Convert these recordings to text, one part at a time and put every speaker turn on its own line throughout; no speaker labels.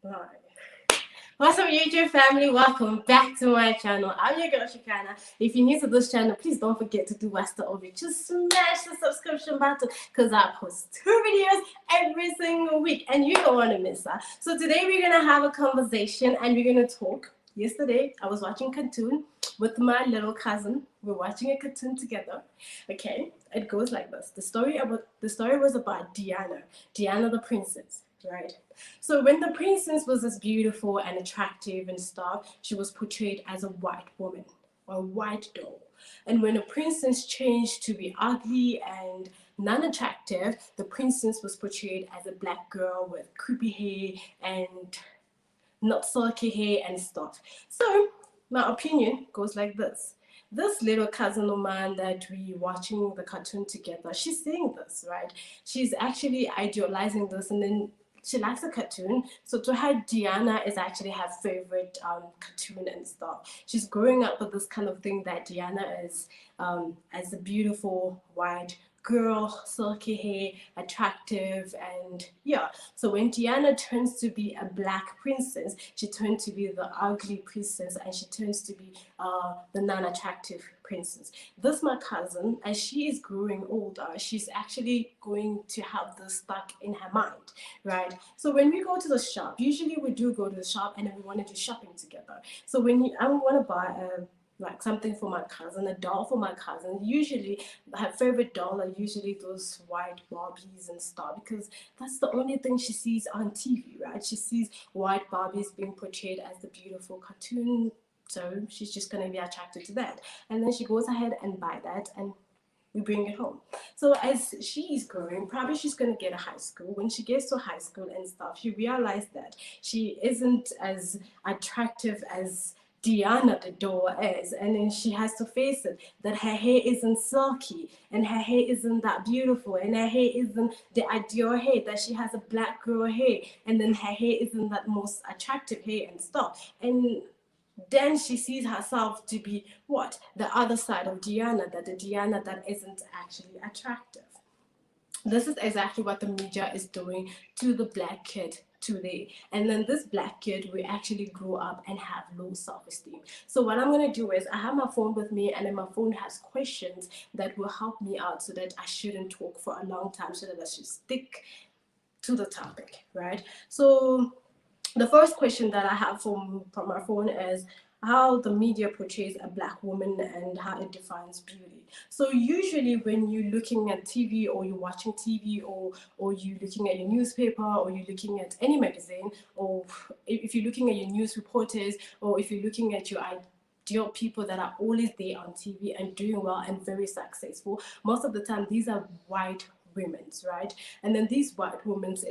Alright. What's up, YouTube family? Welcome back to my channel. I'm your girl Shekinah. If you're new to this channel, please don't forget to do what's the over. Just smash the subscription button because I post 2 videos every single week and you don't want to miss that. So today we're gonna have a conversation and we're gonna talk. Yesterday I was watching cartoon with my little cousin. We're watching a cartoon together. Okay, it goes like this. The story was about Diana the princess, right? So when the princess was as beautiful and attractive and stuff, she was portrayed as a white woman, a white doll. And when the princess changed to be ugly and non-attractive, the princess was portrayed as a black girl with creepy hair and not silky hair and stuff. So my opinion goes like this. This little cousin of mine that we watching the cartoon together, she's saying this, right? She's actually idealizing this, and then she likes the cartoon. So to her, Diana is actually her favorite cartoon and stuff. She's growing up with this kind of thing that Diana is as a beautiful white girl, silky hair, attractive, and yeah. So when Diana turns to be a black princess, she turns to be the ugly princess, and she turns to be the non-attractive princess. This my cousin, as she is growing older, she's actually going to have this stuck in her mind, right? So when we go to the shop, usually we do go to the shop and then we want to do shopping together. So when I want to buy like something for my cousin, a doll for my cousin, usually her favorite doll are usually those white Barbies and stuff, because that's the only thing she sees on TV, right? She sees white Barbies being portrayed as the beautiful cartoon, so she's just going to be attracted to that. And then she goes ahead and buy that, and we bring it home. So as she is growing, probably she's going to get a high school. When she gets to high school and stuff, she realized that she isn't as attractive as Diana the doll is, and then she has to face it that her hair isn't silky and her hair isn't that beautiful and her hair isn't the ideal hair, that she has a black girl hair and then her hair isn't that most attractive hair and stuff. And then she sees herself to be what? The other side of Diana, that the Diana that isn't actually attractive. This is exactly what the media is doing to the black kid today. And then this black kid will actually grow up and have low self-esteem. So what I'm going to do is I have my phone with me, and then my phone has questions that will help me out so that I shouldn't talk for a long time, so that I should stick to the topic, right? So the first question that I have from my phone is how the media portrays a black woman and how it defines beauty. So usually when you're looking at TV, or you're watching TV, or you're looking at your newspaper, or you're looking at any magazine, or if you're looking at your news reporters, or if you're looking at your ideal people that are always there on TV and doing well and very successful, most of the time these are white women's, right? And then these white women's,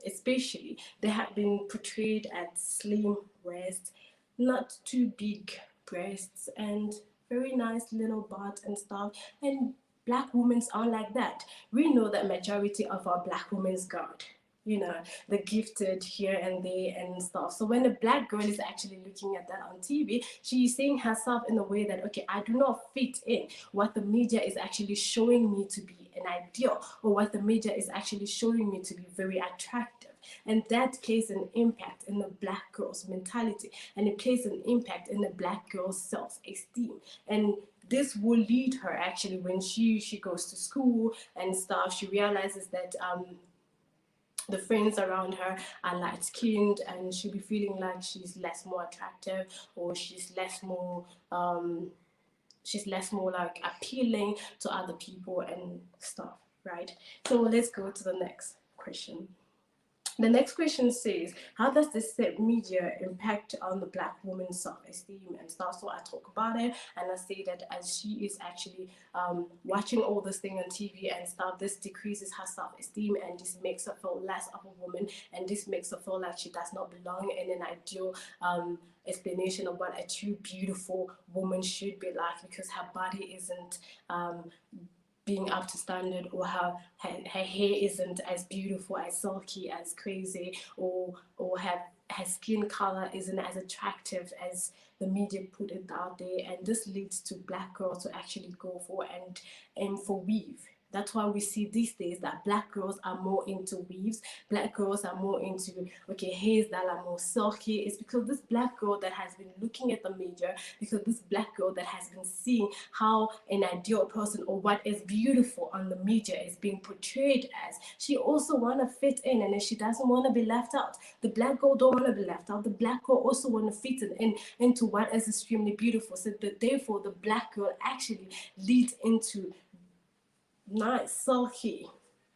especially, they have been portrayed as slim waist, not too big breasts, and very nice little butt and stuff. And black women aren't like that. We know that majority of our black women's got, you know, the gifted here and there and stuff. So when a black girl is actually looking at that on TV, she's seeing herself in a way that, okay, I do not fit in what the media is actually showing me to be an ideal, or what the media is actually showing me to be very attractive. And that plays an impact in the black girl's mentality, and it plays an impact in the black girl's self-esteem. And this will lead her, actually, when she goes to school and stuff, she realizes that the friends around her are light skinned, and she'll be feeling like she's less more attractive, or she's less more like appealing to other people and stuff, right? So let's go to the next question. The next question says, how does this media impact on the black woman's self-esteem and stuff? So I talk about it, and I say that as she is actually watching all this thing on TV and stuff, this decreases her self-esteem, and this makes her feel less of a woman, and this makes her feel like she does not belong in an ideal explanation of what a true beautiful woman should be like, because her body isn't being up to standard, or her hair isn't as beautiful, as silky, as crazy, or her skin color isn't as attractive as the media put it out there. And this leads to black girls to actually go for and for weave, That's why we see these days that black girls are more into weaves, black girls are more into, okay, hairs that are more silky. It's because this black girl that has been looking at the media, because this black girl that has been seeing how an ideal person or what is beautiful on the media is being portrayed as, she also want to fit in, and if she doesn't want to be left out, the black girl don't want to be left out, the black girl also want to fit in into what is extremely beautiful. So that therefore the black girl actually leads into not silky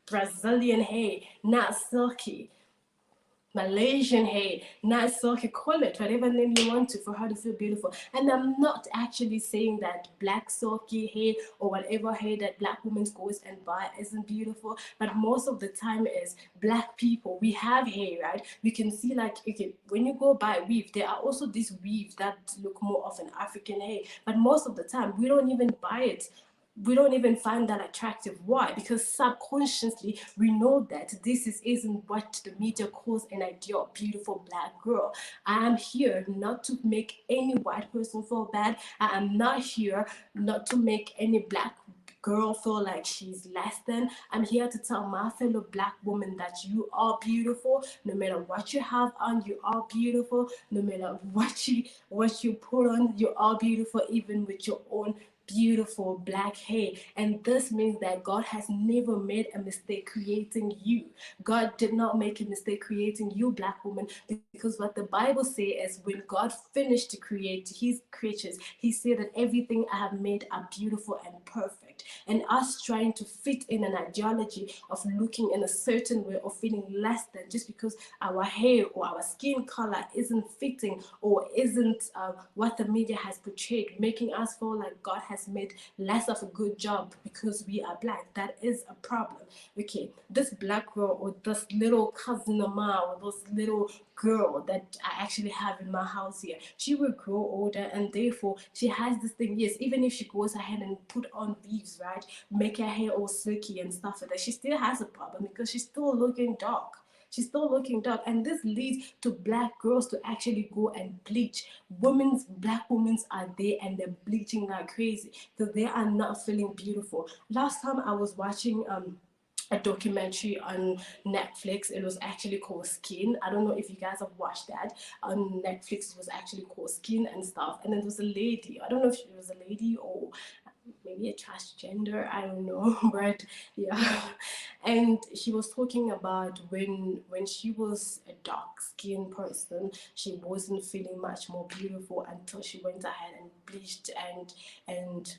Brazilian hair, not silky Malaysian hair, not silky, call it whatever name you want to for her to feel beautiful. And I'm not actually saying that black silky hair or whatever hair that black women goes and buy isn't beautiful, but most of the time is black people, we have hair, right? We can see, like, okay, when you go buy weave, there are also these weaves that look more of an African hair, but most of the time we don't even buy it, we don't even find that attractive. Why? Because subconsciously we know that isn't what the media calls an ideal beautiful black girl. I am here not to make any white person feel bad. I am not here not to make any black girl feel like she's less than. I'm here to tell my fellow black woman that you are beautiful. No matter what you have on, you are beautiful. No matter what you put on, you are beautiful, even with your own beautiful black hair. And this means that God has never made a mistake creating you. God did not make a mistake creating you, black woman, because what the Bible says is when God finished to create his creatures, he said that everything I have made are beautiful and perfect. And us trying to fit in an ideology of looking in a certain way or feeling less than just because our hair or our skin color isn't fitting or isn't what the media has portrayed, making us feel like God has made less of a good job because we are black. That is a problem. Okay, this black girl or this little cousin of mine or this little girl that I actually have in my house here, she will grow older, and therefore she has this thing. Yes, even if she goes ahead and put on weaves, right, make her hair all silky and stuff like that, she still has a problem because she's still looking dark. She's still looking dark, and this leads to black girls to actually go and bleach. Black women are there and they're bleaching like crazy because they are not feeling beautiful. Last time I was watching a documentary on Netflix. It was actually called Skin. I don't know if you guys have watched that. On Netflix, it was actually called Skin and stuff. And then there was a lady. I don't know if she was a lady or maybe a transgender, I don't know, but yeah. And she was talking about when she was a dark skinned person, she wasn't feeling much more beautiful until she went ahead and bleached and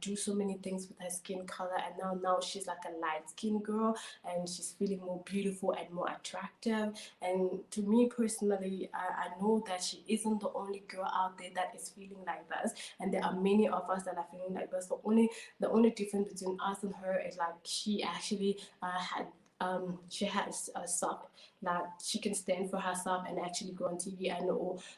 do so many things with her skin color, and now she's like a light skinned girl and she's feeling more beautiful and more attractive. And to me personally, I know that she isn't the only girl out there that is feeling like this, and there are many of us that are feeling like this. The only difference between us and her is like she actually she has a self, like she can stand for herself and actually go on TV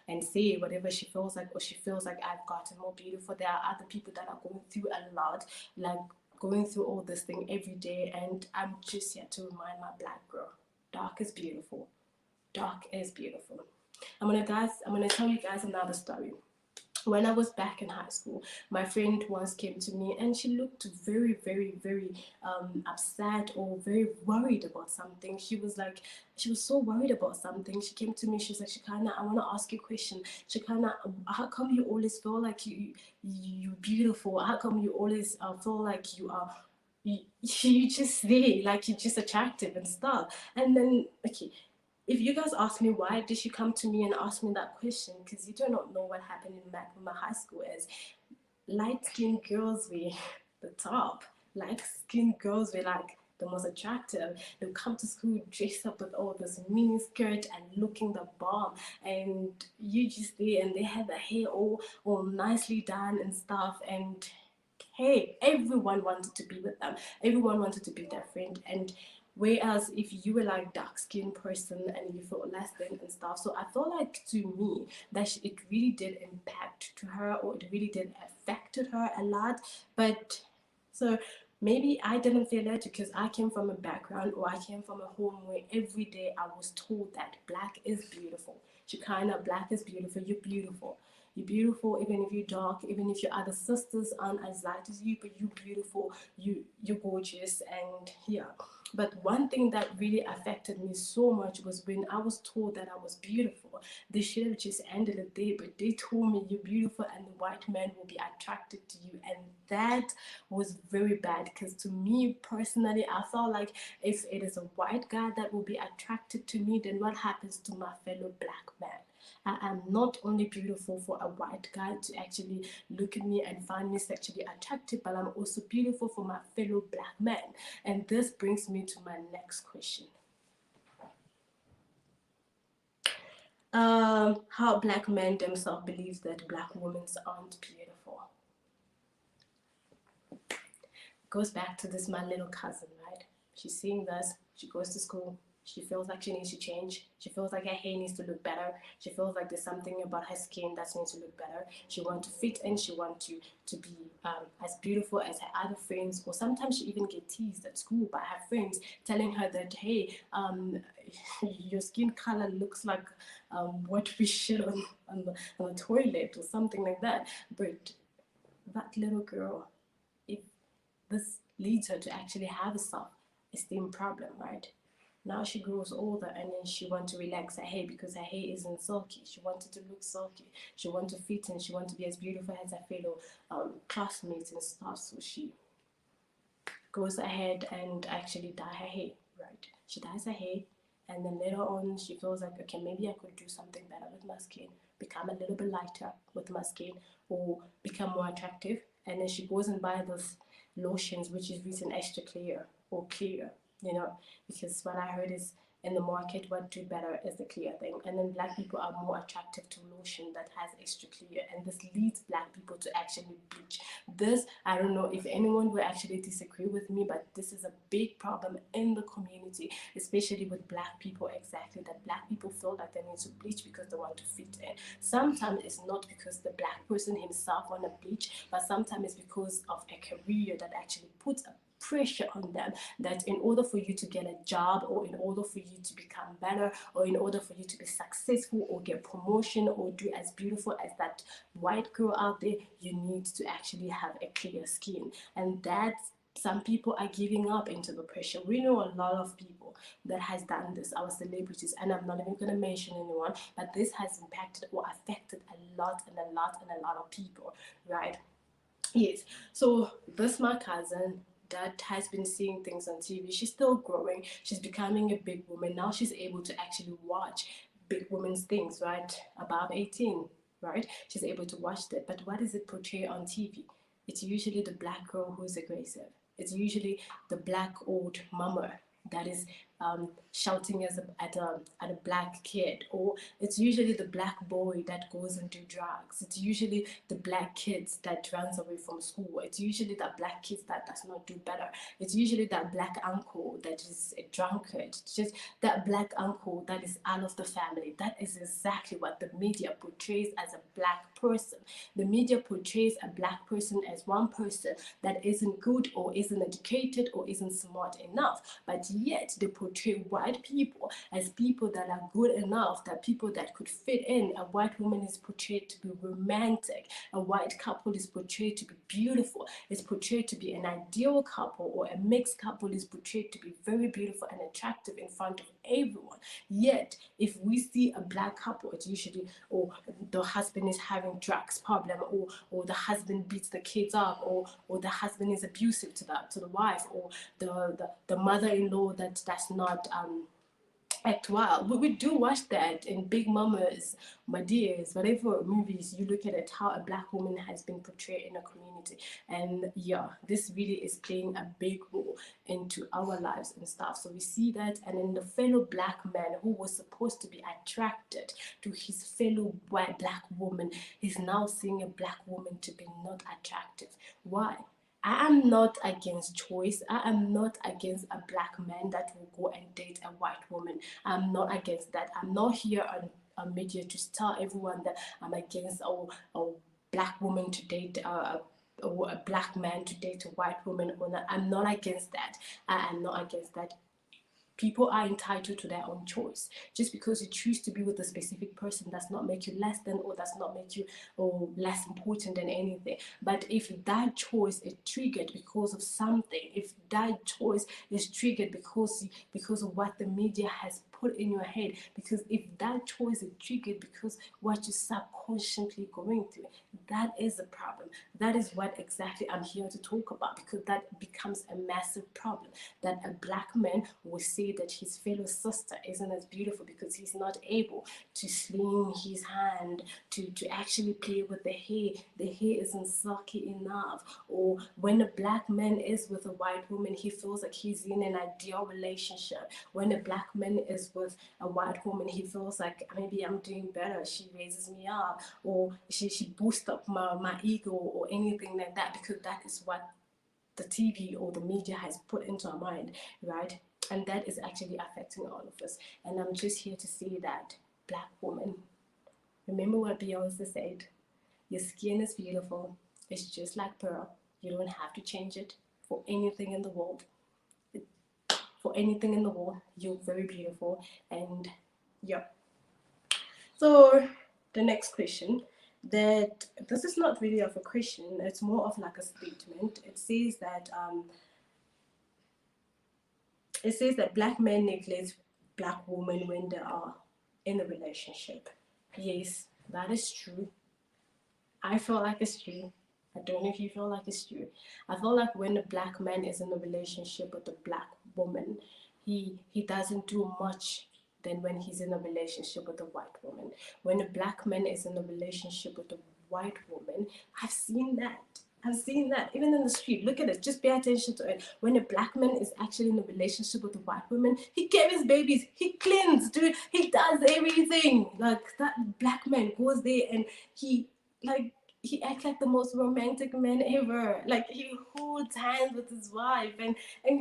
and say whatever she feels like, or she feels like I've gotten more beautiful. There are other people that are going through a lot, like going through all this thing every day, and I'm just here to remind my black girl, dark is beautiful. Dark is beautiful. I'm gonna tell you guys another story. When I was back in high school, my friend once came to me and she looked very, very, very upset or very worried about something. She was so worried about something. She came to me, she was like, Shekinah, I want to ask you a question. Shekinah, how come you always feel like you're beautiful? How come you always feel like you just there, like you're just attractive and stuff? And then, okay, if you guys ask me why did she come to me and ask me that question, because you do not know what happened in my high school is light-skinned girls were the top. Light-skinned girls were like the most attractive. They would come to school dressed up with all this mini skirt and looking the bomb, and you just there, and they had the hair all nicely done and stuff, and hey, everyone wanted to be with them. Everyone wanted to be their friend. And whereas if you were like dark skinned person and you felt less than and stuff, so I felt like to me that it really did impact to her, or it really did affected her a lot. But so maybe I didn't feel it because I came from a background, or I came from a home where every day I was told that black is beautiful. Shekinah, black is beautiful. You're beautiful. You're beautiful even if you're dark, even if your other sisters aren't as light as you, but you're beautiful, you're gorgeous. And yeah, but one thing that really affected me so much was when I was told that I was beautiful. They should have just ended it there, but they told me you're beautiful and the white man will be attracted to you. And that was very bad, because to me personally, I felt like if it is a white guy that will be attracted to me, then what happens to my fellow black man? I am not only beautiful for a white guy to actually look at me and find me sexually attractive, but I'm also beautiful for my fellow black man. And this brings me to my next question. How black men themselves believe that black women aren't beautiful. Goes back to this my little cousin, right? She's seeing this, she goes to school, she feels like she needs to change, she feels like her hair needs to look better, she feels like there's something about her skin that needs to look better, she wants to fit in, she wants to be as beautiful as her other friends, or sometimes she even get teased at school by her friends telling her that, hey, your skin color looks like what we shit on the toilet or something like that. But that little girl, if this leads her to actually have a self-esteem problem, right? Now she grows older and then she wants to relax her hair because her hair isn't silky. She wanted to look silky. She wants to fit in. She wants to be as beautiful as her fellow classmates and stuff. So she goes ahead and actually dye her hair, right? She dyes her hair, and then later on she feels like, okay, maybe I could do something better with my skin, become a little bit lighter with my skin, or become more attractive. And then she goes and buys those lotions which is written extra clear or clear, you know, because what I heard is in the market what do better is the clear thing, and then black people are more attractive to lotion that has extra clear, and this leads black people to actually bleach. This, I don't know if anyone will actually disagree with me, but this is a big problem in the community, especially with black people. Exactly, that black people feel like they need to bleach because they want to fit in. Sometimes it's not because the black person himself want to bleach, but sometimes it's because of a career that actually puts a pressure on them, that in order for you to get a job, or in order for you to become better, or in order for you to be successful or get promotion or do as beautiful as that white girl out there, you need to actually have a clear skin. And that's, some people are giving up into the pressure. We know a lot of people that has done this, our celebrities, and I'm not even going to mention anyone, but this has impacted or affected a lot and a lot and a lot of people, right? Yes. So this my cousin that has been seeing things on TV. She's still growing. She's becoming a big woman. Now she's able to actually watch big women's things, right? Above 18, right? She's able to watch that. But what does it portray on TV? It's usually the black girl who's aggressive. It's usually the black old mama that is shouting at a black kid, or it's usually the black boy that goes and do drugs. It's usually the black kids that runs away from school. It's usually that black kids that does not do better. It's usually that black uncle that is a drunkard. It's just that black uncle that is out of the family. That is exactly what the media portrays as a black person. The media portrays a black person as one person that isn't good or isn't educated or isn't smart enough, but yet they portray white people as people that are good enough, that people that could fit in. A white woman is portrayed to be romantic. A white couple is portrayed to be beautiful. It's portrayed to be an ideal couple, or a mixed couple is portrayed to be very beautiful and attractive in front of everyone. Yet, if we see a black couple, it's usually, or the husband is having drugs problem, or the husband beats the kids up, or the husband is abusive to the wife, or the mother-in-law that does not act wild. We do watch that in Big Mamas, My Dears, whatever movies you look at it, how a black woman has been portrayed in a community. And yeah, this really is playing a big role into our lives and stuff. So we see that, and then the fellow black man who was supposed to be attracted to his fellow white black woman is now seeing a black woman to be not attractive. Why? I am not against choice. I am not against a black man that will go and date a white woman. I'm not against that. I'm not here on media to tell everyone that I'm against a black woman to date a black man to date a white woman. Or not. I'm not against that. I am not against that. people are entitled to their own choice. Just because you choose to be with a specific person does not make you less than, or does not make you less important than anything. But if that choice is triggered because of something, if that choice is triggered because of what the media has put in your head, because if that choice is triggered because what you're subconsciously going through, that is a problem. That is what exactly I'm here to talk about, because that becomes a massive problem. That a black man will say that his fellow sister isn't as beautiful because he's not able to sling his hand to actually play with the hair. The hair isn't silky enough. Or when a black man is with a white woman, he feels like he's in an ideal relationship. When a black man is with a white woman, he feels like maybe I'm doing better. She raises me up, or she boosts up my ego, or anything like that, because that is what the TV or the media has put into our mind, right? And that is actually affecting all of us. And I'm just here to say that, black woman, remember what Beyonce said: your skin is beautiful. It's just like pearl. You don't have to change it for anything in the world. For anything in the world, you're very beautiful. And yeah. So the next question, that this is not really of a question, it's more of like a statement. It says that black men neglect black women when they are in a relationship. Yes, that is true. I feel like it's true. I don't know if you feel like it's true. I feel like when a black man is in a relationship with a black woman, he doesn't do much than when he's in a relationship with a white woman. When a black man is in a relationship with a white woman, I've seen that. I've seen that even in the street. Look at it. Just pay attention to it. When a black man is actually in a relationship with a white woman, he carries babies. He cleans, dude. He does everything. Like, that black man goes there and he like he acts like the most romantic man ever. Like, he holds hands with his wife, and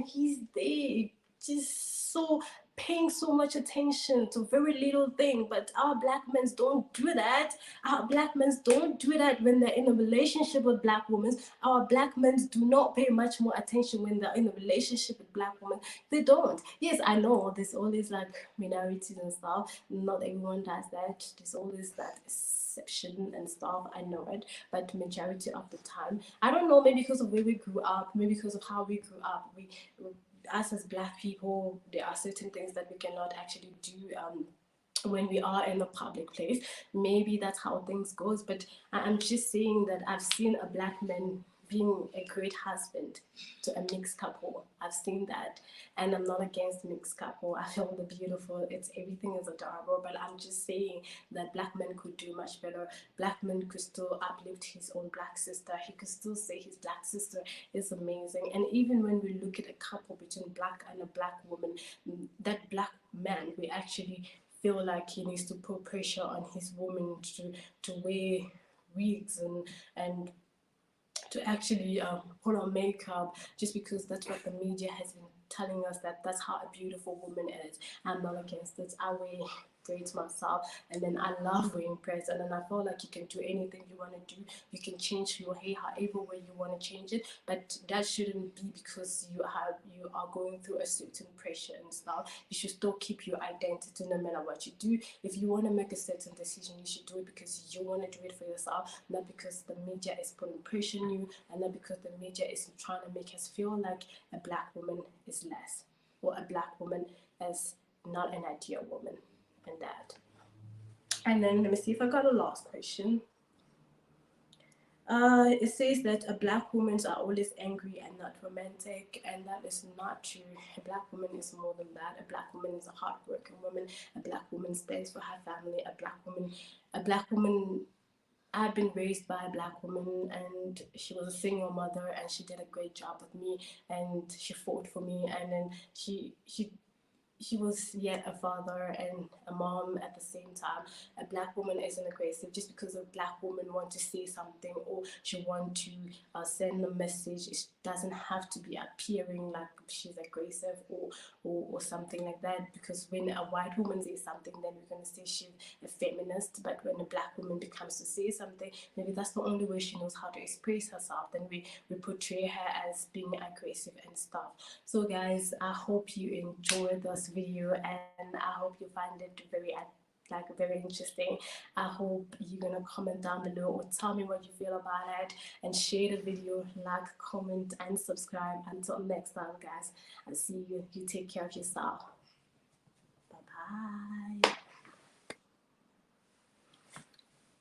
he's there just so paying so much attention to very little thing. But our black men don't do that. Our black men don't do that when they're in a relationship with black women. Our black men do not pay much more attention when they're in a relationship with black women. They don't. Yes, I know there's always like minorities and stuff. Not everyone does that. There's always that exception and stuff. I know it. But majority of the time, I don't know, maybe because of where we grew up, maybe because of how we grew up, we us as black people, there are certain things that we cannot actually do when we are in a public place. Maybe that's how things goes. But I'm just saying that I've seen a black man being a great husband to a mixed couple. I've seen that, and I'm not against mixed couple. I feel the beautiful. It's everything is adorable, but I'm just saying that black men could do much better. Black men could still uplift his own black sister. He could still say his black sister is amazing. And even when we look at a couple between black and a black woman, that black man, we actually feel like he needs to put pressure on his woman to wear wigs and to actually put on makeup, just because that's what the media has been telling us, that that's how a beautiful woman is. I'm not against it. I wear braids myself, and then I love wearing braids, and then I feel like you can do anything you want to do. You can change your hair however way you want to change it, but that shouldn't be because you are going through a certain pressure and stuff. You should still keep your identity no matter what you do. If you want to make a certain decision, you should do it because you want to do it for yourself, not because the media is putting pressure on you, and not because the media is trying to make us feel like a black woman is less, or a black woman is not an ideal woman. And that. And then let me see if I got a last question. It says that a black women are always angry and not romantic, and that is not true. A black woman is more than that. A black woman is a hardworking woman. A black woman stands for her family. A black woman. I've been raised by a black woman, and she was a single mother, and she did a great job with me, and she fought for me, and then she was yet a father and a mom at the same time. A black woman isn't aggressive just because a black woman wants to say something, or she wants to send a message. It doesn't have to be appearing like she's aggressive or something like that, because when a white woman says something, then we're going to say she's a feminist. But when a black woman becomes to say something, maybe that's the only way she knows how to express herself, then we portray her as being aggressive and stuff. So guys, I hope you enjoy this this video, and I hope you find it very interesting. I hope you're gonna comment down below or tell me what you feel about it, and share the video, like, comment, and subscribe. Until next time, guys, I'll see you. You take care of yourself. Bye bye.